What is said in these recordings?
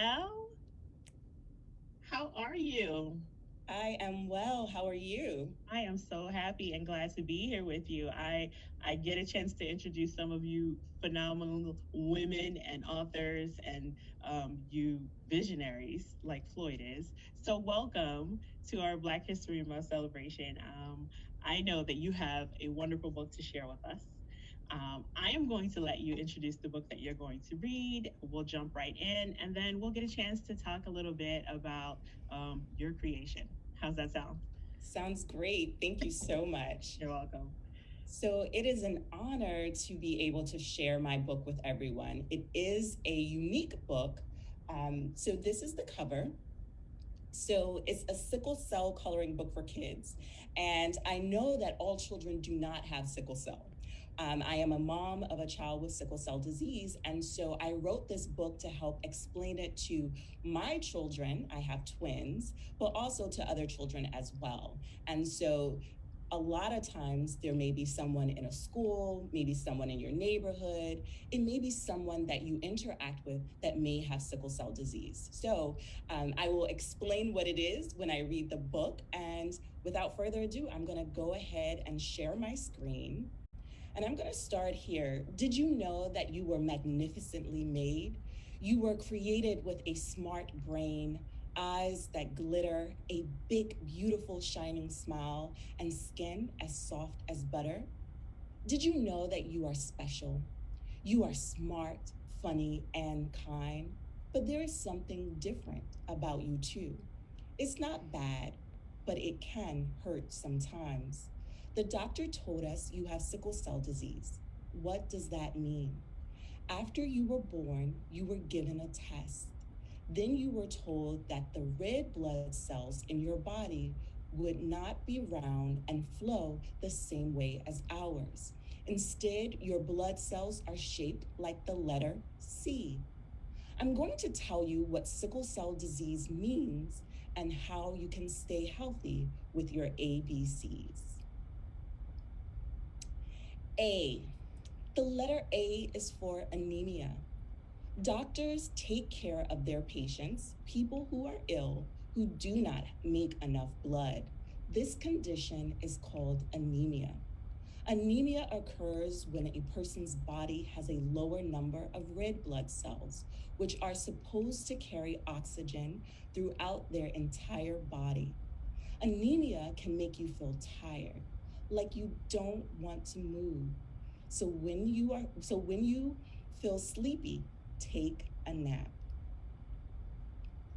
Elle, how are you? I am well. How are you? I am so happy and glad to be here with you. I get a chance to introduce some of you phenomenal women and authors and you visionaries like Floyd is. So welcome to our Black History Month celebration. I know that you have a wonderful book to share with us. I am going to let you introduce the book that you're going to read. We'll jump right in, and then we'll get a chance to talk a little bit about your creation. How's that sound? Sounds great. Thank you so much. You're welcome. So, it is an honor to be able to share my book with everyone. It is a unique book. This is the cover. So, it's a sickle cell coloring book for kids. And I know that all children do not have sickle cell. I am a mom of a child with sickle cell disease. And so I wrote this book to help explain it to my children. I have twins, but also to other children as well. And so a lot of times there may be someone in a school, maybe someone in your neighborhood, it may be someone that you interact with that may have sickle cell disease. So I will explain what it is when I read the book. And without further ado, I'm going to go ahead and share my screen. And I'm going to start here. Did you know that you were magnificently made? You were created with a smart brain, eyes that glitter, a big, beautiful, shining smile, and skin as soft as butter? Did you know that you are special? You are smart, funny, and kind. But there is something different about you, too. It's not bad, but it can hurt sometimes. The doctor told us you have sickle cell disease. What does that mean? After you were born, you were given a test. Then you were told that the red blood cells in your body would not be round and flow the same way as ours. Instead, your blood cells are shaped like the letter C. I'm going to tell you what sickle cell disease means and how you can stay healthy with your ABCs. A. The letter A is for anemia. Doctors take care of their patients, people who are ill, who do not make enough blood. This condition is called anemia. Anemia occurs when a person's body has a lower number of red blood cells, which are supposed to carry oxygen throughout their entire body. Anemia can make you feel tired, like you don't want to move. So when you feel sleepy, take a nap.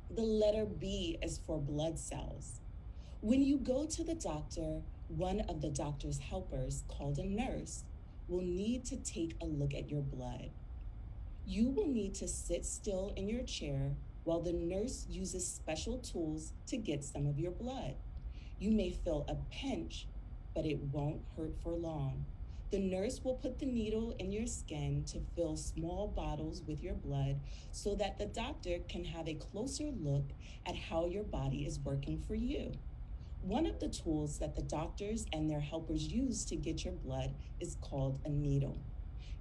The letter B is for blood cells. When you go to the doctor, one of the doctor's helpers, called a nurse, will need to take a look at your blood. You will need to sit still in your chair while the nurse uses special tools to get some of your blood. You may feel a pinch, but it won't hurt for long. The nurse will put the needle in your skin to fill small bottles with your blood so that the doctor can have a closer look at how your body is working for you. One of the tools that the doctors and their helpers use to get your blood is called a needle.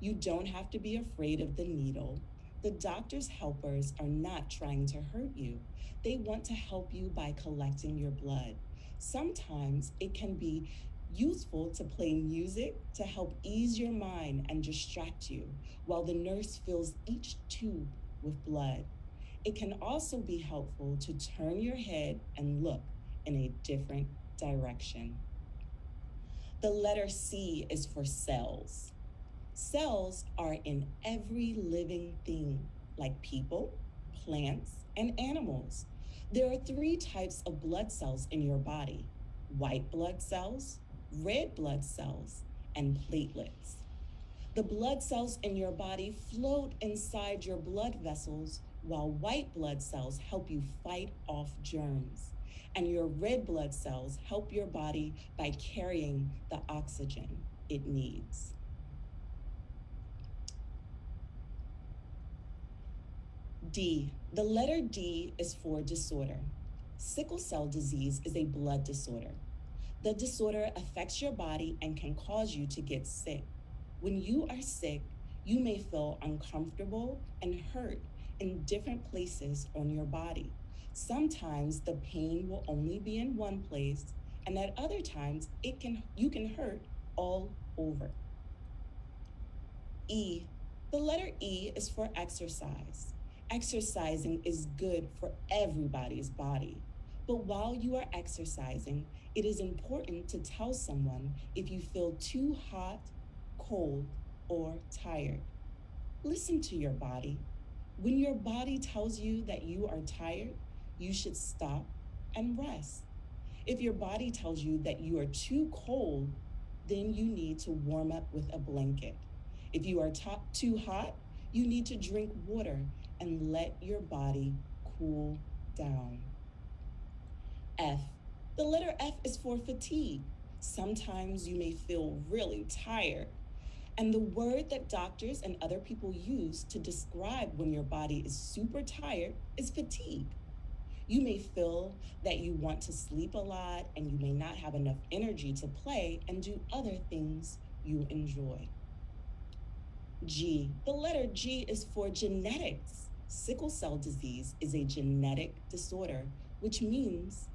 You don't have to be afraid of the needle. The doctor's helpers are not trying to hurt you. They want to help you by collecting your blood. Sometimes it can be useful to play music to help ease your mind and distract you while the nurse fills each tube with blood. It can also be helpful to turn your head and look in a different direction. The letter C is for cells. Cells are in every living thing, like people, plants, and animals. There are three types of blood cells in your body: white blood cells, red blood cells, and platelets. The blood cells in your body float inside your blood vessels, while white blood cells help you fight off germs. And your red blood cells help your body by carrying the oxygen it needs. D. The letter D is for disorder. Sickle cell disease is a blood disorder. The disorder affects your body and can cause you to get sick. When you are sick, you may feel uncomfortable and hurt, in different places on your body. Sometimes the pain will only be in one place, and at other times you can hurt all over. E. The letter E is for exercise. Exercising is good for everybody's body. But while you are exercising, it is important to tell someone if you feel too hot, cold, or tired. Listen to your body. When your body tells you that you are tired, you should stop and rest. If your body tells you that you are too cold, then you need to warm up with a blanket. If you are too hot, you need to drink water and let your body cool down. F. The letter F is for fatigue. Sometimes you may feel really tired. And the word that doctors and other people use to describe when your body is super tired is fatigue. You may feel that you want to sleep a lot and you may not have enough energy to play and do other things you enjoy. G. The letter G is for genetics. Sickle cell disease is a genetic disorder, which means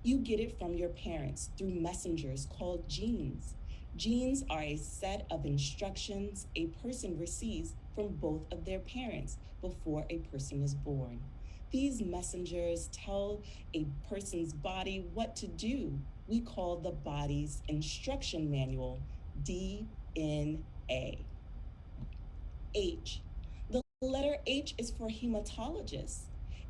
you get it from your parents through messengers called genes. Genes are a set of instructions a person receives from both of their parents before a person is born. These messengers tell a person's body what to do. We call the body's instruction manual DNA. H. The letter H is for hematologist.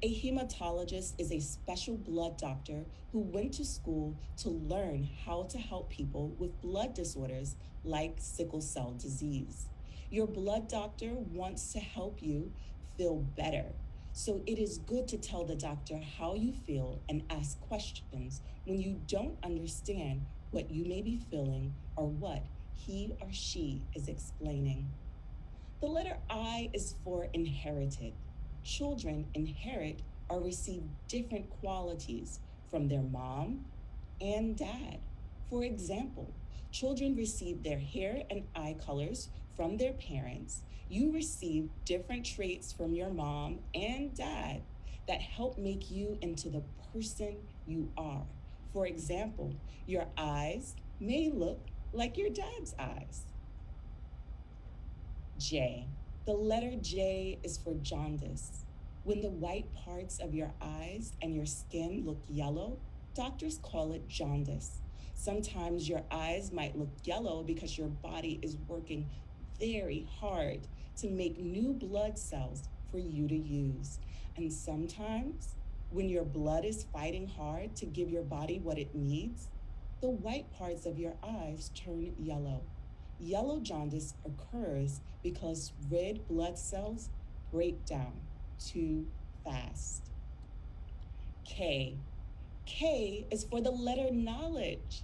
A hematologist is a special blood doctor who went to school to learn how to help people with blood disorders like sickle cell disease. Your blood doctor wants to help you feel better. So it is good to tell the doctor how you feel and ask questions when you don't understand what you may be feeling or what he or she is explaining. The letter I is for inherited. Children inherit or receive different qualities from their mom and dad. For example, children receive their hair and eye colors from their parents. You receive different traits from your mom and dad that help make you into the person you are. For example, your eyes may look like your dad's eyes. J. The letter J is for jaundice. When the white parts of your eyes and your skin look yellow, doctors call it jaundice. Sometimes your eyes might look yellow because your body is working very hard to make new blood cells for you to use. And sometimes, when your blood is fighting hard to give your body what it needs, the white parts of your eyes turn yellow. Yellow jaundice occurs because red blood cells break down too fast. K. K is for the letter knowledge.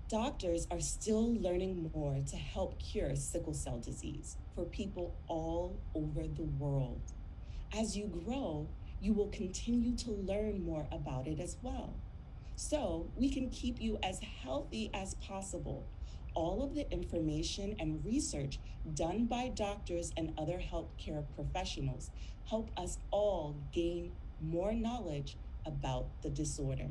Doctors are still learning more to help cure sickle cell disease for people all over the world. As you grow, you will continue to learn more about it as well. So we can keep you as healthy as possible. All of the information and research done by doctors and other healthcare professionals help us all gain more knowledge about the disorder.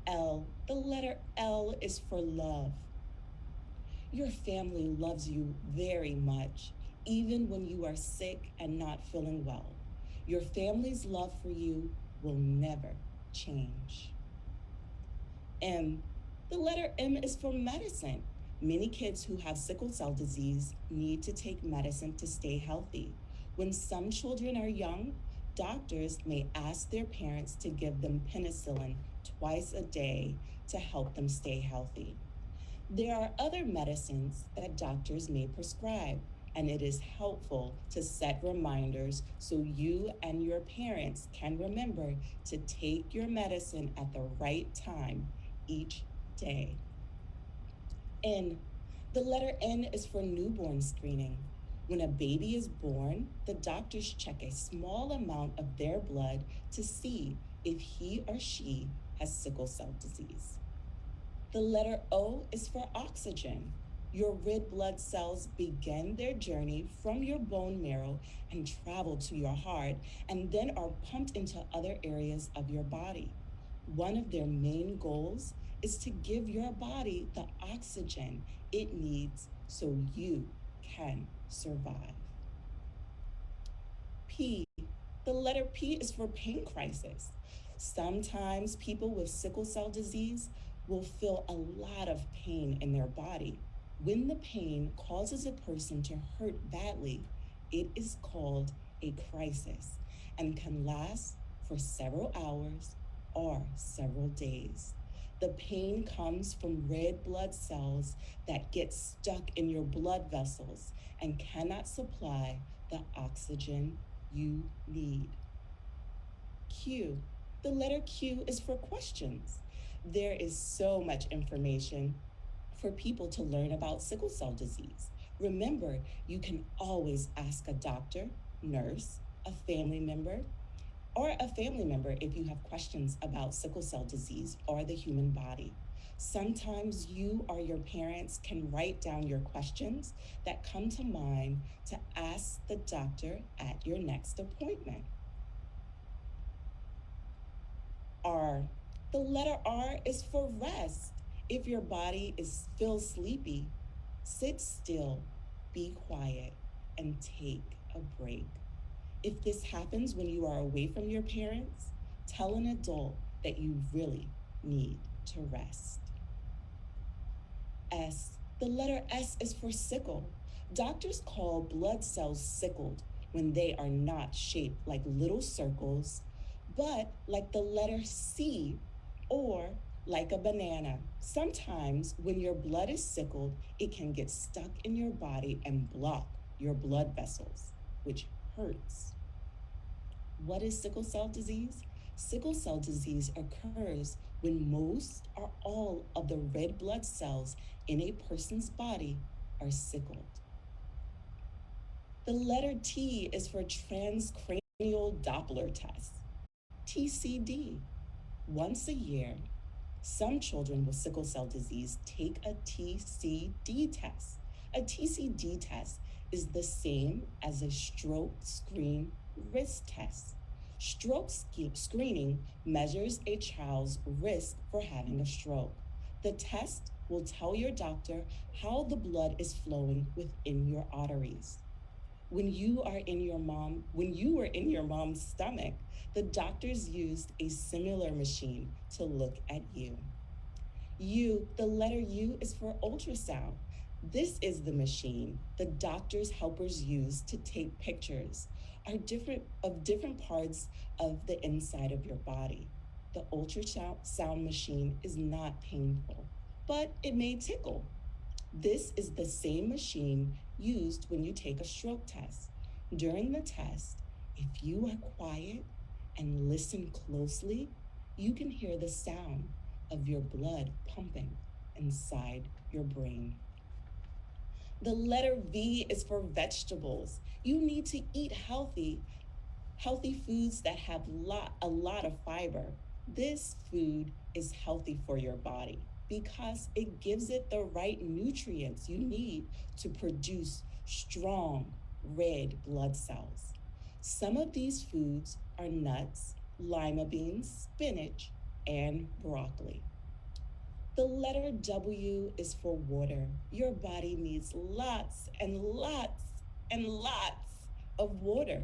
L, the letter L is for love. Your family loves you very much, even when you are sick and not feeling well. Your family's love for you will never change. M, the letter M is for medicine. Many kids who have sickle cell disease need to take medicine to stay healthy. When some children are young, doctors may ask their parents to give them penicillin twice a day to help them stay healthy. There are other medicines that doctors may prescribe, and it is helpful to set reminders so you and your parents can remember to take your medicine at the right time each day. N. The letter N is for newborn screening. When a baby is born, the doctors check a small amount of their blood to see if he or she has sickle cell disease. The letter O is for oxygen. Your red blood cells begin their journey from your bone marrow and travel to your heart and then are pumped into other areas of your body. One of their main goals is to give your body the oxygen it needs so you can survive. P. The letter P is for pain crisis. Sometimes people with sickle cell disease will feel a lot of pain in their body. When the pain causes a person to hurt badly, it is called a crisis and can last for several hours or several days. The pain comes from red blood cells that get stuck in your blood vessels and cannot supply the oxygen you need. Q. The letter Q is for questions. There is so much information for people to learn about sickle cell disease. Remember, you can always ask a doctor, nurse, a family member, or a family member if you have questions about sickle cell disease or the human body. Sometimes you or your parents can write down your questions that come to mind to ask the doctor at your next appointment. R. The letter R is for rest. If your body feels sleepy, sit still, be quiet, and take a break. If this happens when you are away from your parents, tell an adult that you really need to rest. S. The letter S is for sickle. Doctors call blood cells sickled when they are not shaped like little circles, but like the letter C or like a banana. Sometimes when your blood is sickled, it can get stuck in your body and block your blood vessels, which hurts. What is sickle cell disease? Sickle cell disease occurs when most or all of the red blood cells in a person's body are sickled. The letter T is for transcranial Doppler test, TCD. Once a year, some children with sickle cell disease take a TCD test. A TCD test is the same as a stroke screen risk test. Screening measures a child's risk for having a stroke. The test will tell your doctor how the blood is flowing within your arteries. When you were in your mom's stomach, the doctors used a similar machine to look at you. The letter U is for ultrasound. This is the machine the doctor's helpers use to take pictures of different parts of the inside of your body. The ultrasound machine is not painful, but it may tickle. This is the same machine used when you take a stroke test. During the test, if you are quiet and listen closely, you can hear the sound of your blood pumping inside your brain. The letter V is for vegetables. You need to eat healthy foods that have a lot of fiber. This food is healthy for your body because it gives it the right nutrients you need to produce strong red blood cells. Some of these foods are nuts, lima beans, spinach, and broccoli. The letter W is for water. Your body needs lots and lots and lots of water.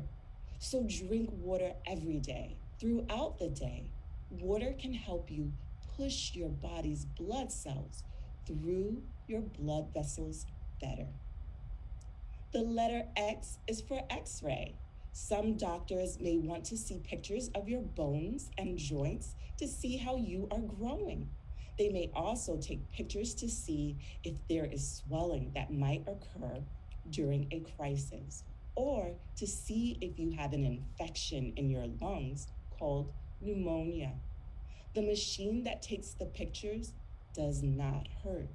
So drink water every day, throughout the day. Water can help you push your body's blood cells through your blood vessels better. The letter X is for X ray. Some doctors may want to see pictures of your bones and joints to see how you are growing. They may also take pictures to see if there is swelling that might occur during a crisis, or to see if you have an infection in your lungs called pneumonia. The machine that takes the pictures does not hurt,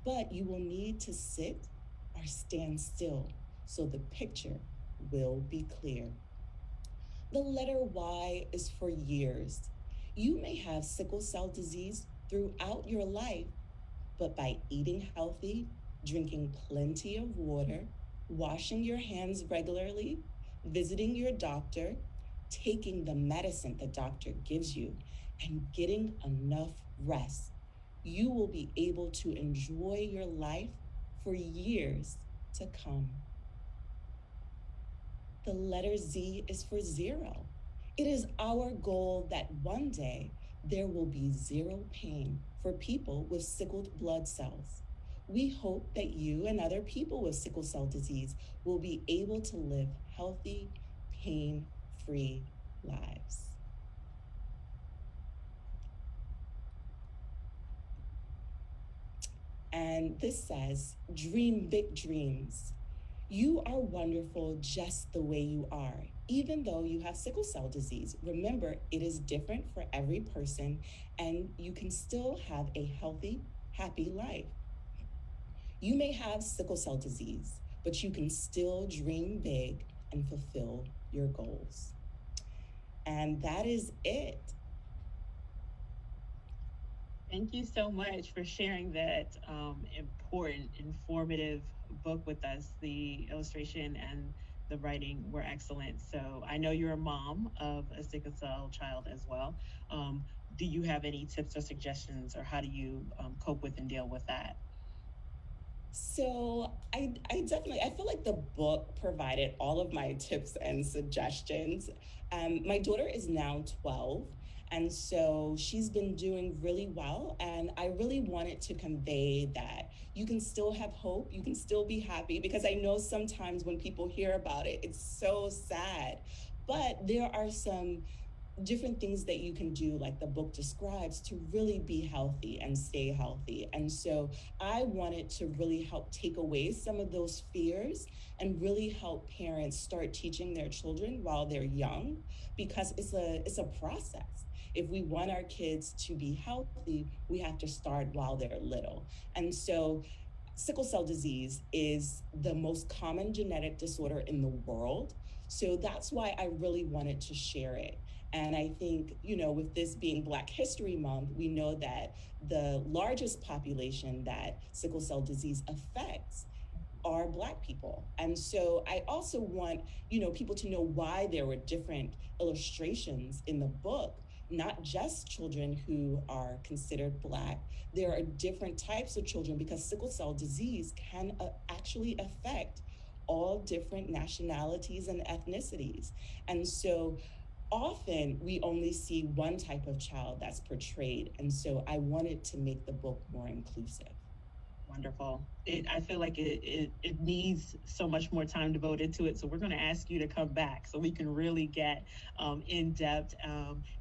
but you will need to sit or stand still so the picture will be clear. The letter Y is for years. You may have sickle cell disease throughout your life, but by eating healthy, drinking plenty of water, washing your hands regularly, visiting your doctor, taking the medicine the doctor gives you, and getting enough rest. You will be able to enjoy your life for years to come. The letter Z is for zero. It is our goal that one day there will be zero pain for people with sickled blood cells. We hope that you and other people with sickle cell disease will be able to live healthy, pain free lives. And this says, dream big dreams. You are wonderful just the way you are, even though you have sickle cell disease. Remember, it is different for every person, and you can still have a healthy, happy life. You may have sickle cell disease, but you can still dream big and fulfill your goals. And that is it. Thank you so much for sharing that important, informative book with us. The illustration and the writing were excellent. So I know you're a mom of a sickle cell child as well. Um, do you have any tips or suggestions, or how do you cope with and deal with that? So I definitely I feel like the book provided all of my tips and suggestions. My daughter is now 12, and so she's been doing really well. And I really wanted to convey that you can still have hope, you can still be happy, because I know sometimes when people hear about it, it's so sad. But there are some different things that you can do, like the book describes, to really be healthy and stay healthy. And so I wanted to really help take away some of those fears and really help parents start teaching their children while they're young, because it's a process. If we want our kids to be healthy, we have to start while they're little. And so sickle cell disease is the most common genetic disorder in the world. So that's why I really wanted to share it. And I think, with this being Black History Month, we know that the largest population that sickle cell disease affects are Black people. And so I also want, people to know why there were different illustrations in the book, not just children who are considered Black. There are different types of children, because sickle cell disease can actually affect all different nationalities and ethnicities. And so often we only see one type of child that's portrayed. And so I wanted to make the book more inclusive. Wonderful. I feel like it needs so much more time devoted to it. So we're going to ask you to come back so we can really get in depth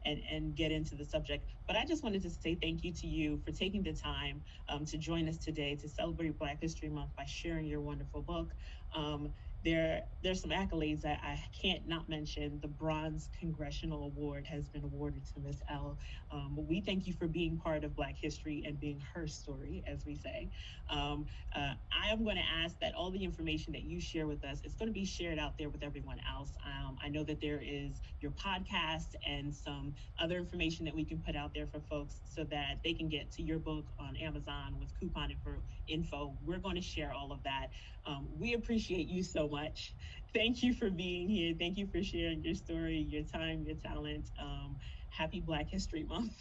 and get into the subject. But I just wanted to say thank you to you for taking the time to join us today to celebrate Black History Month by sharing your wonderful book. Um, there's some accolades that I can't not mention. The Bronze Congressional Award has been awarded to Miss L. We thank you for being part of Black history and being her story, as we say. Um, I am going to ask that all the information that you share with us is going to be shared out there with everyone else. I know that there is your podcast and some other information that we can put out there for folks so that they can get to your book on Amazon with coupon info. We're going to share all of that. We appreciate you so much. Thank you for being here. Thank you for sharing your story, your time, your talent. Happy Black History Month.